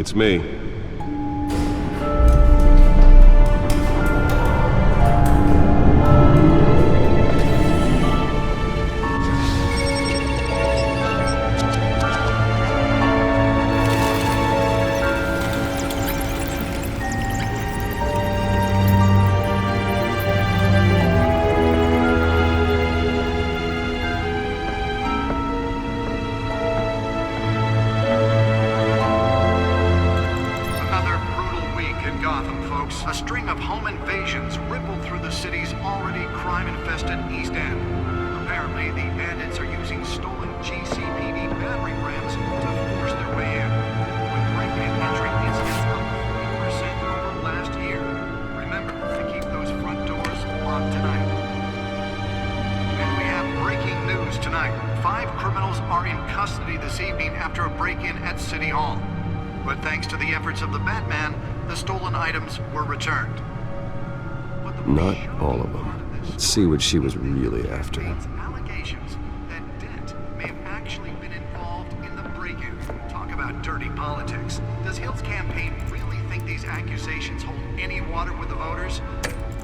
It's me. A string of home invasions rippled through the city's already crime-infested East End. Apparently, the bandits are using stolen GCPD battering rams to force their way in, with break-in entry incidents up 40% over last year. Remember to keep those front doors locked tonight. And we have breaking news tonight. 5 criminals are in custody this evening after a break-in at City Hall. But thanks to the efforts of the Batman, the stolen items were returned. Not all of them. Let's see what she was really after. Allegations that Dent may have actually been involved in the break-in. Talk about dirty politics. Does Hill's campaign really think these accusations hold any water with the voters?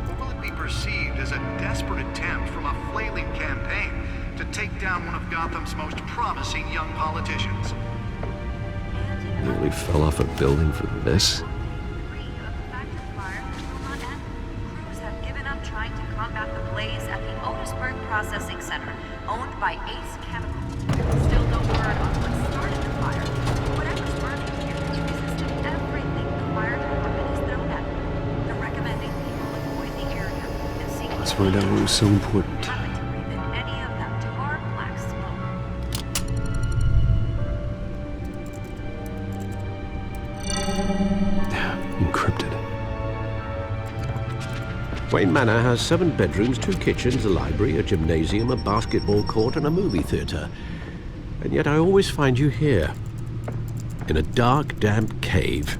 Or will it be perceived as a desperate attempt from a flailing campaign to take down one of Gotham's most promising young politicians? Nearly fell off a building for this? Trying to combat the blaze at the Otisburg Processing Center, owned by Ace Chemical. Still no word on what started the fire. Whatever's burning here has resisted everything the fire department has thrown at them. They're recommending people avoid the area and seek. Let's find out what was so important. Happen to breathe in any of that tar black smoke. Encrypted. Wayne Manor has 7 bedrooms, 2 kitchens, a library, a gymnasium, a basketball court, and a movie theater. And yet I always find you here, in a dark, damp cave.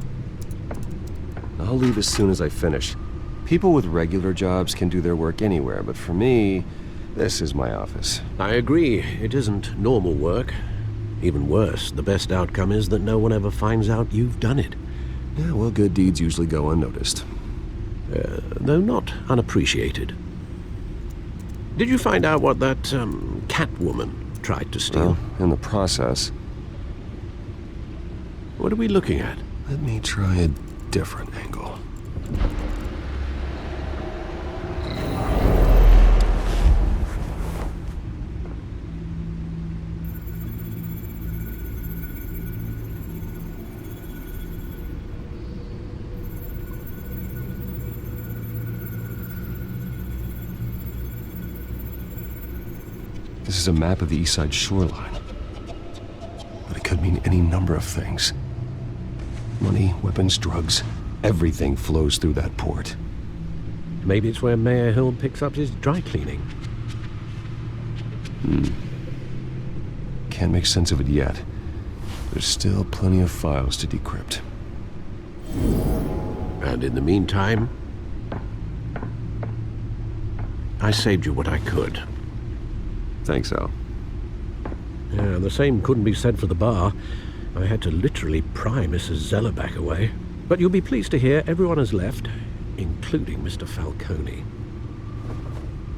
I'll leave as soon as I finish. People with regular jobs can do their work anywhere, but for me, this is my office. I agree, it isn't normal work. Even worse, the best outcome is that no one ever finds out you've done it. Yeah, well, good deeds usually go unnoticed. Though not unappreciated. Did you find out what that, Catwoman tried to steal? Well, in the process. What are we looking at? Let me try a different angle. This is a map of the East Side shoreline. But it could mean any number of things. Money, weapons, drugs, everything flows through that port. Maybe it's where Mayor Hill picks up his dry cleaning. Can't make sense of it yet. There's still plenty of files to decrypt. And in the meantime, I saved you what I could. Thanks, Al. Yeah, the same couldn't be said for the bar. I had to literally pry Mrs. Zellerback away. But you'll be pleased to hear everyone has left, including Mr. Falcone.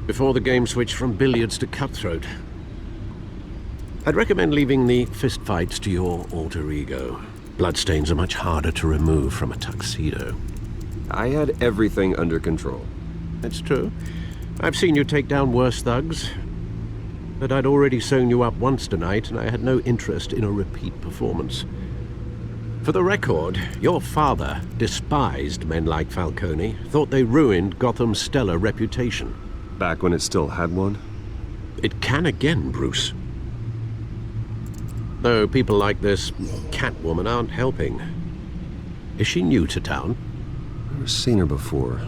Before the game switched from billiards to cutthroat. I'd recommend leaving the fistfights to your alter ego. Bloodstains are much harder to remove from a tuxedo. I had everything under control. It's true. I've seen you take down worse thugs. But I'd already sewn you up once tonight, and I had no interest in a repeat performance. For the record, your father despised men like Falcone, thought they ruined Gotham's stellar reputation. Back when it still had one? It can again, Bruce. Though people like this Catwoman aren't helping. Is she new to town? Never seen her before.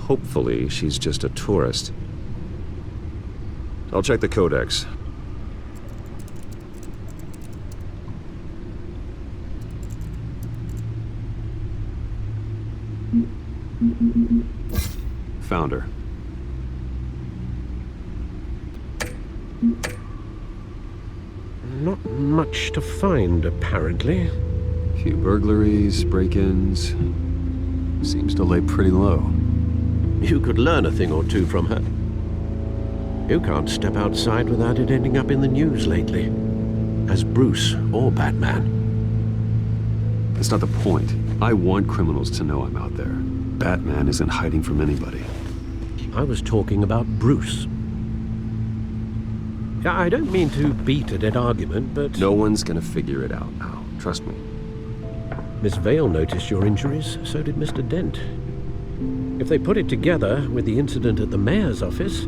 Hopefully, she's just a tourist. I'll check the codex. Found her. Not much to find, apparently. Few burglaries, break-ins. Seems to lay pretty low. You could learn a thing or two from her. You can't step outside without it ending up in the news lately. As Bruce or Batman. That's not the point. I want criminals to know I'm out there. Batman isn't hiding from anybody. I was talking about Bruce. Yeah, I don't mean to beat a dead argument, but... No one's gonna figure it out now. Trust me. Miss Vale noticed your injuries, so did Mr. Dent. If they put it together with the incident at the mayor's office,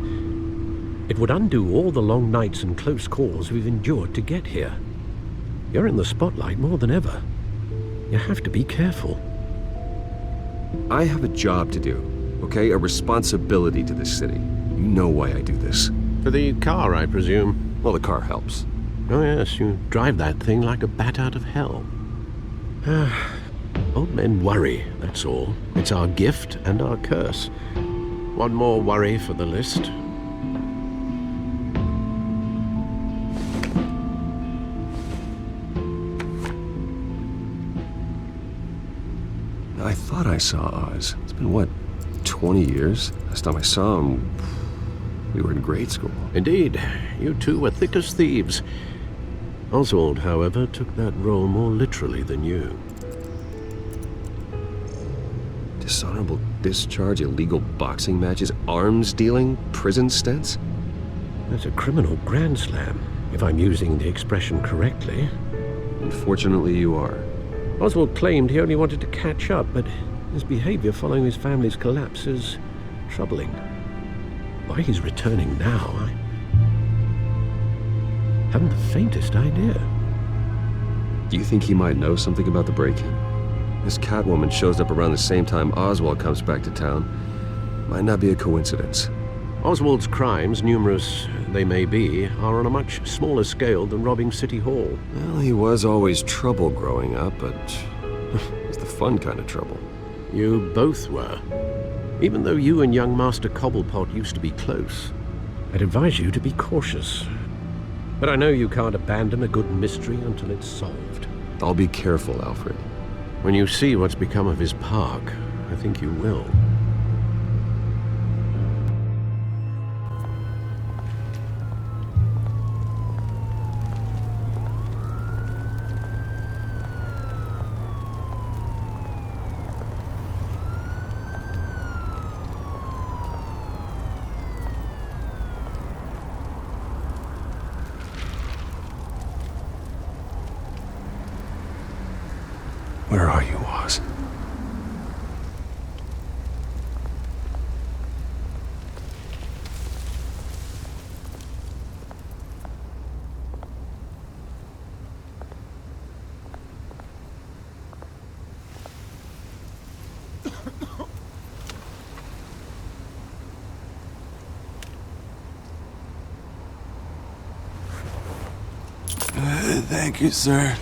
it would undo all the long nights and close calls we've endured to get here. You're in the spotlight more than ever. You have to be careful. I have a job to do, okay? A responsibility to this city. You know why I do this. For the car, I presume. Well, the car helps. Oh yes, you drive that thing like a bat out of hell. Old men worry, that's all. It's our gift and our curse. One more worry for the list. I thought I saw Oz. It's been, what, 20 years? Last time I saw him, we were in grade school. Indeed, you two were thick as thieves. Oswald, however, took that role more literally than you. Dishonorable discharge, illegal boxing matches, arms dealing, prison stints? That's a criminal grand slam, if I'm using the expression correctly. Unfortunately, you are. Oswald claimed he only wanted to catch up, but his behavior following his family's collapse is troubling. Why he's returning now, I haven't the faintest idea. Do you think he might know something about the break-in? This Catwoman shows up around the same time Oswald comes back to town. Might not be a coincidence. Oswald's crimes, numerous they may be, are on a much smaller scale than robbing City Hall. Well, he was always trouble growing up, but it's the fun kind of trouble. You both were. Even though you and young Master Cobblepot used to be close. I'd advise you to be cautious. But I know you can't abandon a good mystery until it's solved. I'll be careful, Alfred. When you see what's become of his park, I think you will. Where are you, Oz? Thank you, sir.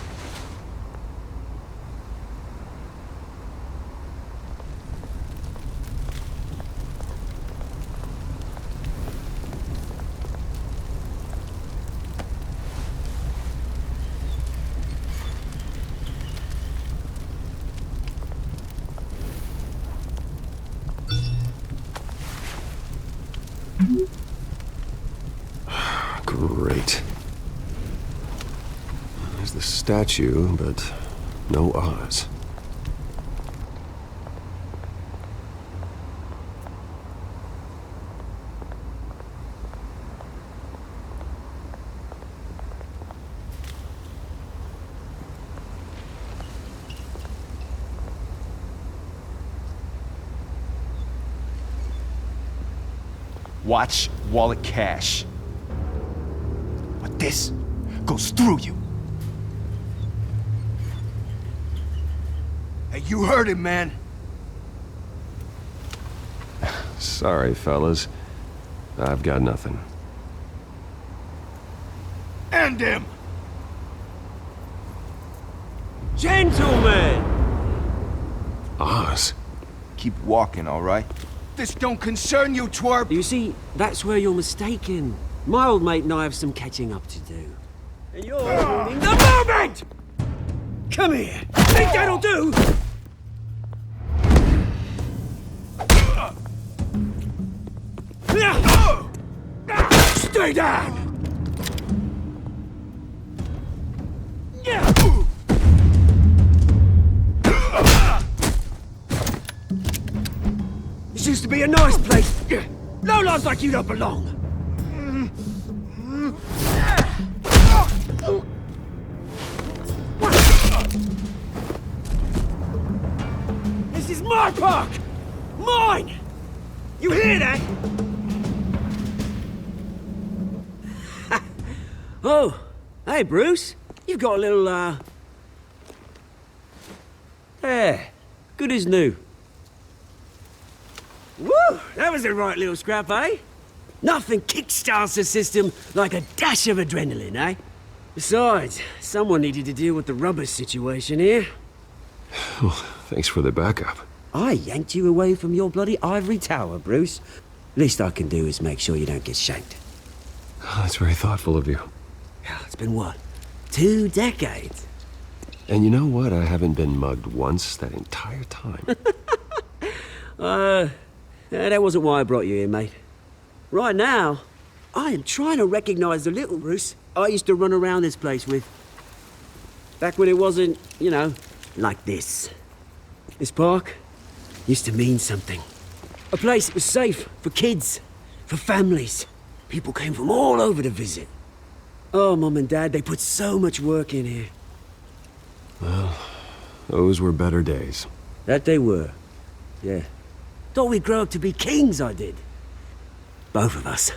Great. There's the statue, but no Oz. Watch wallet cash. But this goes through you. Hey, you heard him, man. Sorry, fellas. I've got nothing. End him! Gentlemen! Oz? Keep walking, all right? This don't concern you, twerp! You see, that's where you're mistaken. My old mate and I have some catching up to do. And you're ruining the moment! Come here! Think that'll do? Stay down! This used to be a nice place. No lads like you don't belong. This is my park! Mine! You hear that? Oh, hey Bruce. You've got a little, Yeah, good as new. Woo! That was a right little scrap, eh? Nothing kickstarts the system like a dash of adrenaline, eh? Besides, someone needed to deal with the rubber situation here. Well, thanks for the backup. I yanked you away from your bloody ivory tower, Bruce. Least I can do is make sure you don't get shanked. Oh, that's very thoughtful of you. It's been what? 2 decades? And you know what? I haven't been mugged once that entire time. That wasn't why I brought you here, mate. Right now, I am trying to recognize the little Bruce I used to run around this place with. Back when it wasn't, you know, like this. This park used to mean something. A place that was safe for kids, for families. People came from all over to visit. Oh, Mum and Dad, they put so much work in here. Well, those were better days. That they were, yeah. Thought we'd grow up to be kings, I did. Both of us.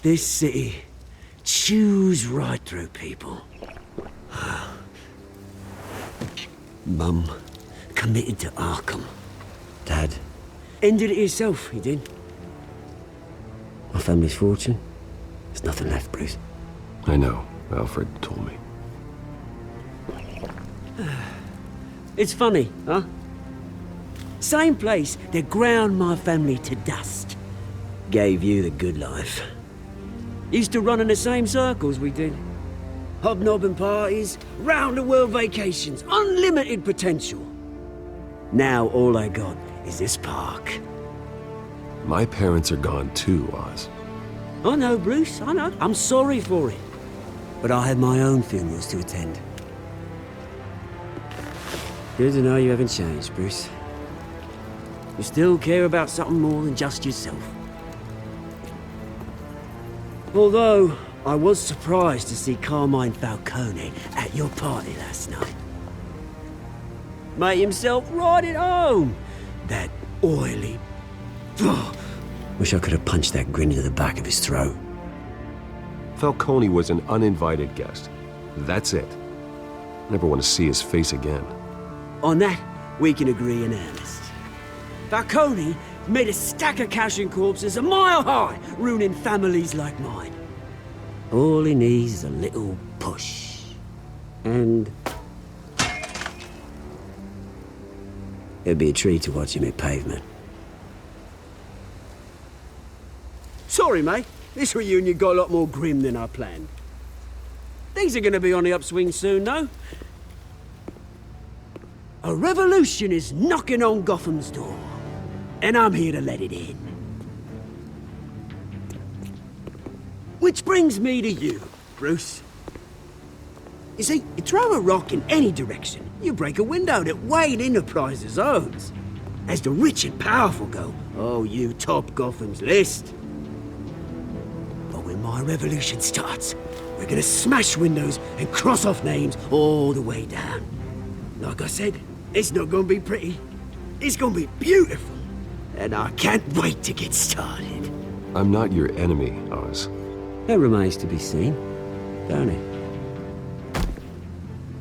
This city chews right through people. Mum committed to Arkham. Dad ended it himself, he did. My family's fortune, there's nothing left, Bruce. I know. Alfred told me. It's funny, huh? Same place that ground my family to dust. Gave you the good life. Used to run in the same circles we did. Hobnobbing parties, round-the-world vacations, unlimited potential. Now all I got is this park. My parents are gone too, Oz. I know, Bruce, I know. I'm sorry for it. But I have my own funerals to attend. Good to know you haven't changed, Bruce. You still care about something more than just yourself. Although, I was surprised to see Carmine Falcone at your party last night. Made himself right at home. That oily... Wish I could have punched that grin into the back of his throat. Falcone was an uninvited guest. That's it. Never want to see his face again. On that, we can agree in earnest. Falcone made a stack of cash and corpses a mile high, ruining families like mine. All he needs is a little push. And... it'd be a treat to watch him hit pavement. Sorry, mate. This reunion got a lot more grim than I planned. Things are gonna be on the upswing soon, though. A revolution is knocking on Gotham's door. And I'm here to let it in. Which brings me to you, Bruce. You see, you throw a rock in any direction, you break a window that Wayne Enterprises owns. As the rich and powerful go, oh, you top Gotham's list. But when my revolution starts, we're gonna smash windows and cross off names all the way down. Like I said, it's not gonna be pretty. It's gonna be beautiful. And I can't wait to get started. I'm not your enemy, Oz. That remains to be seen, don't it?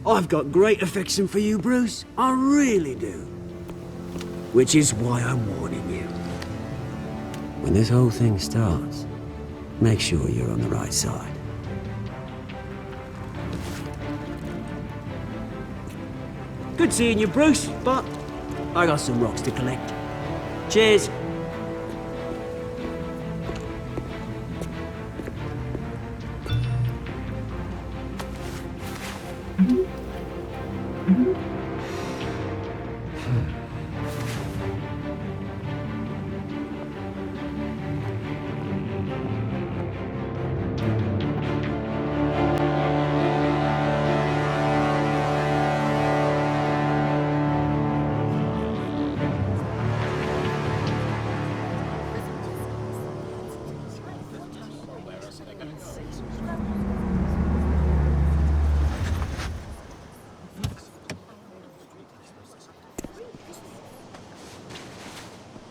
I've got great affection for you, Bruce. I really do. Which is why I'm warning you. When this whole thing starts, make sure you're on the right side. Good seeing you, Bruce, but I got some rocks to collect. Cheers.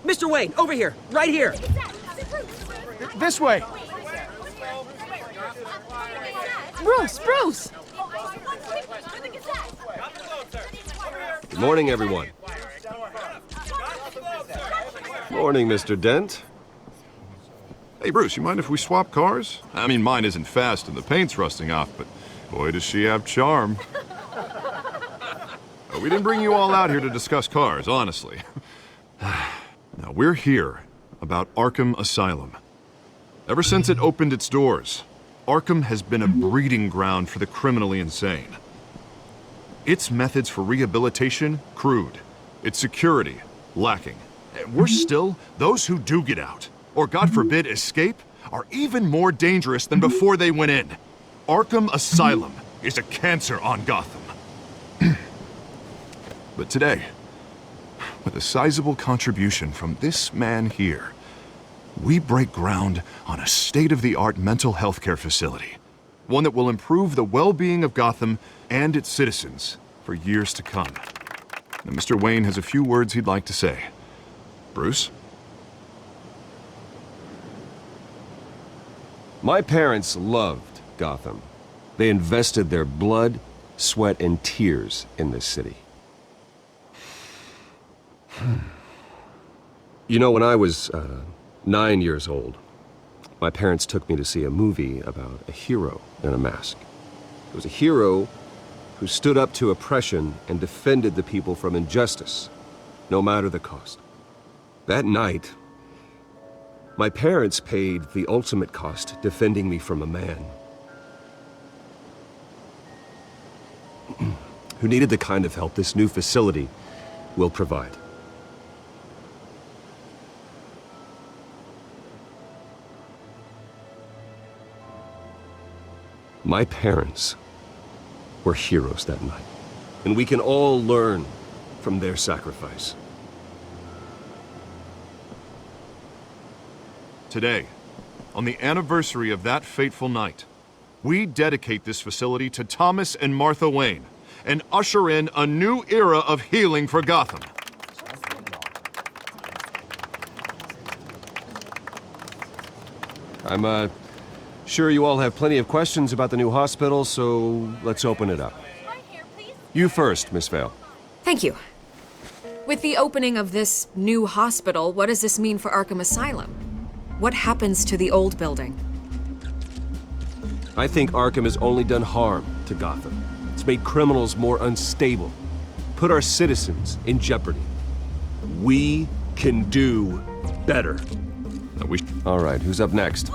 Mr. Wayne, over here, right here. This way! Bruce! Good morning, everyone. Morning, Mr. Dent. Hey, Bruce, you mind if we swap cars? I mean, mine isn't fast and the paint's rusting off, but boy, does she have charm. We didn't bring you all out here to discuss cars, honestly. Now, we're here about Arkham Asylum. Ever since it opened its doors, Arkham has been a breeding ground for the criminally insane. Its methods for rehabilitation, crude. Its security, lacking. And worse still, those who do get out, or God forbid escape, are even more dangerous than before they went in. Arkham Asylum is a cancer on Gotham. But today, with a sizable contribution from this man here, we break ground on a state-of-the-art mental health care facility. One that will improve the well-being of Gotham and its citizens for years to come. Now, Mr. Wayne has a few words he'd like to say. Bruce? My parents loved Gotham. They invested their blood, sweat, and tears in this city. You know, when I was 9 years old, my parents took me to see a movie about a hero in a mask. It was a hero who stood up to oppression and defended the people from injustice, no matter the cost. That night, my parents paid the ultimate cost defending me from a man who needed the kind of help this new facility will provide. My parents were heroes that night, and we can all learn from their sacrifice. Today, on the anniversary of that fateful night, we dedicate this facility to Thomas and Martha Wayne and usher in a new era of healing for Gotham. I'm sure you all have plenty of questions about the new hospital, so let's open it up. You first, Miss Vale. Thank you. With the opening of this new hospital, what does this mean for Arkham Asylum? What happens to the old building? I think Arkham has only done harm to Gotham. It's made criminals more unstable, put our citizens in jeopardy. We can do better. All right, who's up next?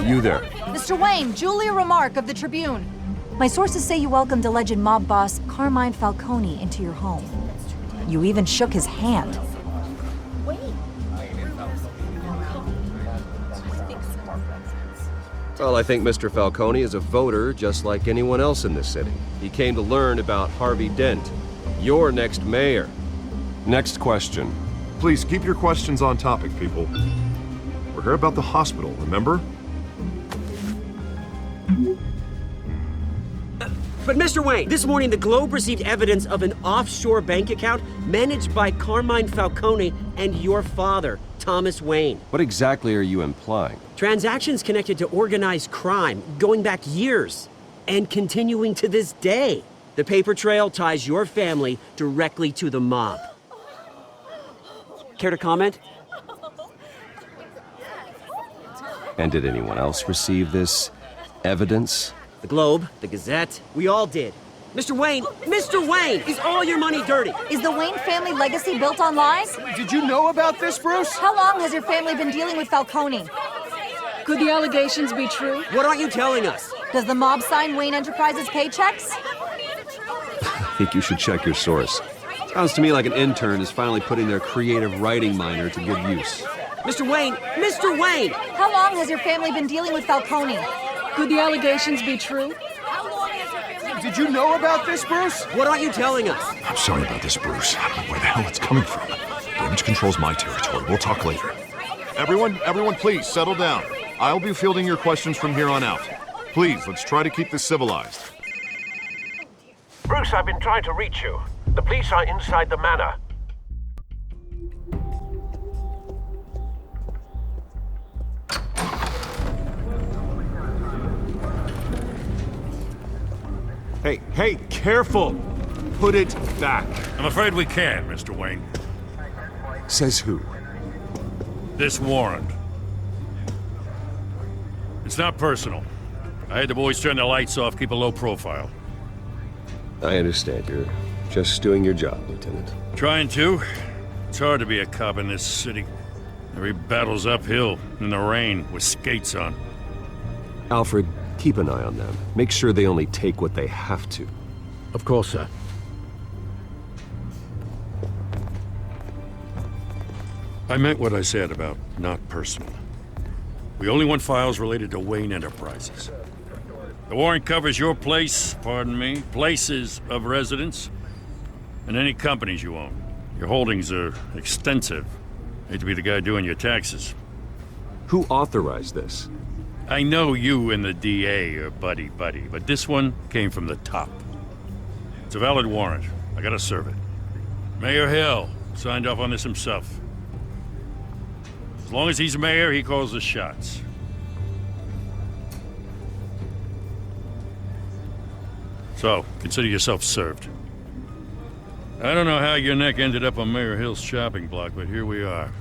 You there. Mr. Wayne, Julia Remark of the Tribune. My sources say you welcomed alleged mob boss Carmine Falcone into your home. You even shook his hand. Well, I think Mr. Falcone is a voter just like anyone else in this city. He came to learn about Harvey Dent, your next mayor. Next question. Please keep your questions on topic, people. We're here about the hospital, remember? But Mr. Wayne, this morning the Globe received evidence of an offshore bank account managed by Carmine Falcone and your father, Thomas Wayne. What exactly are you implying? Transactions connected to organized crime going back years and continuing to this day. The paper trail ties your family directly to the mob. Care to comment? And did anyone else receive this evidence? The Globe, the Gazette, we all did. Mr. Wayne, is all your money dirty? Is the Wayne family legacy built on lies? Did you know about this, Bruce? How long has your family been dealing with Falcone? Could the allegations be true? What aren't you telling us? Does the mob sign Wayne Enterprises paychecks? I think you should check your source. Sounds to me like an intern is finally putting their creative writing minor to good use. Mr. Wayne! How long has your family been dealing with Falcone? Could the allegations be true? Did you know about this, Bruce? What aren't you telling us? I'm sorry about this, Bruce. I don't know where the hell it's coming from. Damage control's my territory. We'll talk later. Everyone, please settle down. I'll be fielding your questions from here on out. Please, let's try to keep this civilized. Bruce, I've been trying to reach you. The police are inside the manor. Hey, careful! Put it back. I'm afraid we can, Mr. Wayne. Says who? This warrant. It's not personal. I had the boys turn the lights off, keep a low profile. I understand. You're just doing your job, Lieutenant. Trying to. It's hard to be a cop in this city. Every battle's uphill, in the rain, with skates on. Alfred, keep an eye on them. Make sure they only take what they have to. Of course, sir. I meant what I said about not personal. We only want files related to Wayne Enterprises. The warrant covers your place, pardon me, places of residence, and any companies you own. Your holdings are extensive. Hate to be the guy doing your taxes. Who authorized this? I know you and the DA are buddy-buddy, but this one came from the top. It's a valid warrant. I gotta serve it. Mayor Hill signed off on this himself. As long as he's mayor, he calls the shots. So, consider yourself served. I don't know how your neck ended up on Mayor Hill's chopping block, but here we are.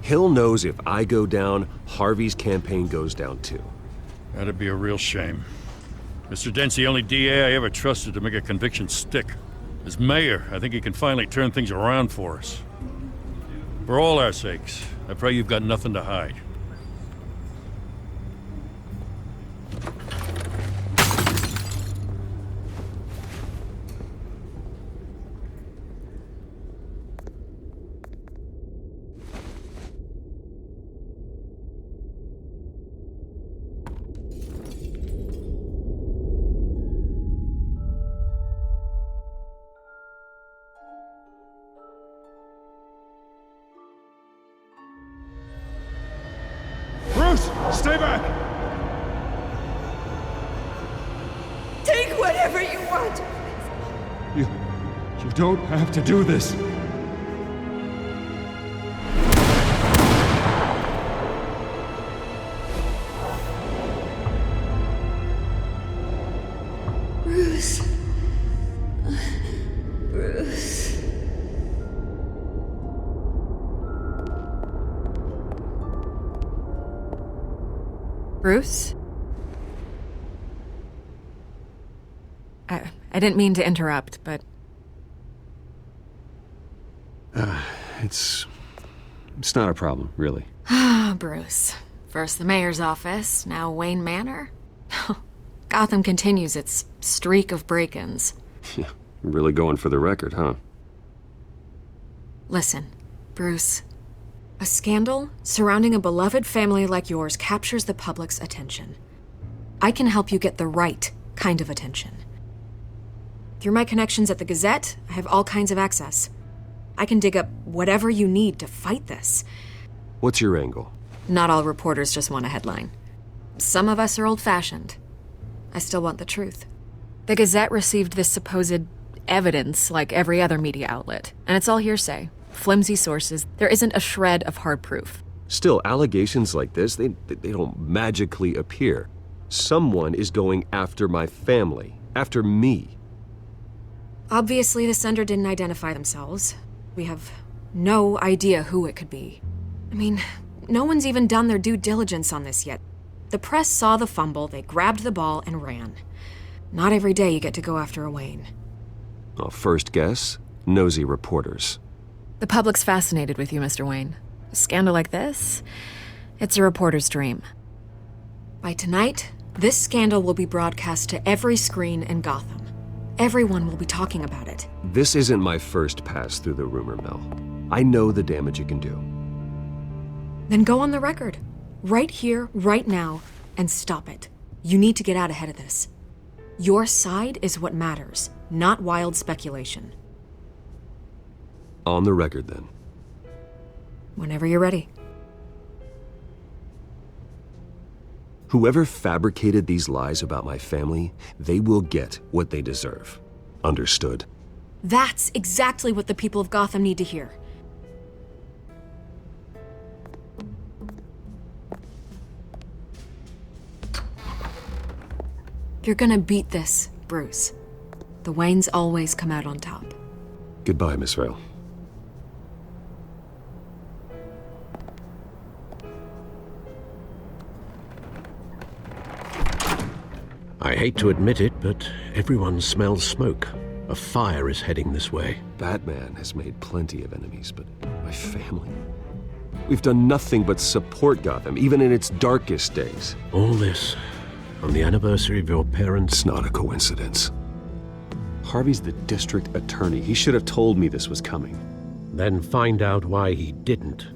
Hill knows if I go down, Harvey's campaign goes down too. That'd be a real shame. Mr. Dent's the only DA I ever trusted to make a conviction stick. As mayor, I think he can finally turn things around for us. For all our sakes, I pray you've got nothing to hide. Stay back! Take whatever you want. You don't have to do this. Bruce. Bruce. Bruce? I didn't mean to interrupt, but... It's not a problem, really. Ah, Bruce. First the mayor's office, now Wayne Manor. Gotham continues its streak of break-ins. Yeah, you're really going for the record, huh? Listen, Bruce. A scandal surrounding a beloved family like yours captures the public's attention. I can help you get the right kind of attention. Through my connections at the Gazette, I have all kinds of access. I can dig up whatever you need to fight this. What's your angle? Not all reporters just want a headline. Some of us are old-fashioned. I still want the truth. The Gazette received this supposed evidence like every other media outlet, and it's all hearsay. Flimsy sources. There isn't a shred of hard proof. Still, allegations like this, they don't magically appear. Someone is going after my family, after me. Obviously, the sender didn't identify themselves. We have no idea who it could be. I mean, no one's even done their due diligence on this yet. The press saw the fumble, they grabbed the ball and ran. Not every day you get to go after a Wayne. Well, first guess, nosy reporters. The public's fascinated with you, Mr. Wayne. A scandal like this, it's a reporter's dream. By tonight, this scandal will be broadcast to every screen in Gotham. Everyone will be talking about it. This isn't my first pass through the rumor mill. I know the damage it can do. Then go on the record. Right here, right now, and stop it. You need to get out ahead of this. Your side is what matters, not wild speculation. On the record, then. Whenever you're ready. Whoever fabricated these lies about my family, they will get what they deserve. Understood? That's exactly what the people of Gotham need to hear. You're gonna beat this, Bruce. The Waynes always come out on top. Goodbye, Miss Vale. I hate to admit it, but everyone smells smoke. A fire is heading this way. Batman has made plenty of enemies, but my family? We've done nothing but support Gotham, even in its darkest days. All this on the anniversary of your parents'... It's not a coincidence. Harvey's the district attorney. He should have told me this was coming. Then find out why he didn't.